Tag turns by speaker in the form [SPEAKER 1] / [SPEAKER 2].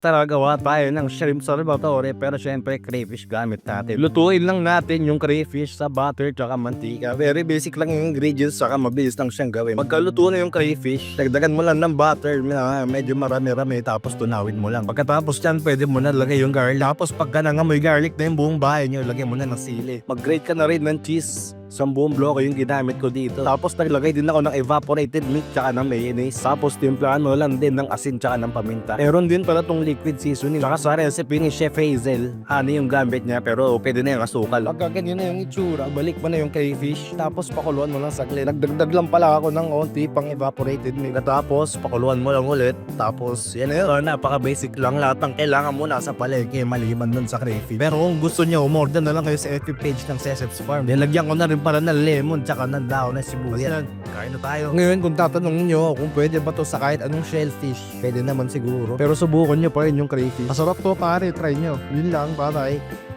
[SPEAKER 1] tara gawa tayo ng shrimp salvatore pero syempre crayfish gamit natin. Lutuin lang natin yung crayfish sa butter tsaka mantika. Very basic lang yung ingredients tsaka mabilis lang siyang gawin. Pagkaluto na yung crayfish, dagdagan mo lang ng butter, medyo marami-rami tapos tunawin mo lang. Pagkatapos yan, pwede mo na lagay yung garlic. Tapos pagka nangamoy garlic na yung buong bahay nyo, lagay mo na ng sili. Mag-grate ka na rin ng cheese. Isang buong bloke yung ginamit ko dito. Tapos naglagay din ako ng evaporated milk tsaka ng mayonnaise. Tapos timplahan mo lang din ng asin tsaka ng paminta. Meron din pala tong liquid seasoning. Tsaka sa recipe ni Chef Hazel, honey yung gamit niya pero pwede na yung asukal. Pagka ganyan na yung itsura, balik mo na yung crayfish. Tapos pakuluan mo lang saglit. Nagdagdag lang pala ako ng onti pang evaporated milk. Tapos pakuluan mo lang ulit. Tapos yan na yun. Napaka basic lang. Lahat ng kailangan mo nasa palengke maliban dun sa crayfish. Pero kung gusto nyo, umorder na lang kayo sa FB page ng Cesep's Farm. Nilagyan ko na rin para ng lemon tsaka ng daon na sibuyas. Kain na tayo. Ngayon kung tatanungin nyo kung pwede ba to sa kahit anong shellfish, pwede naman siguro. Pero subukan nyo pa rin yung crayfish. Masarap to pare, try nyo. Yun lang, bye bye.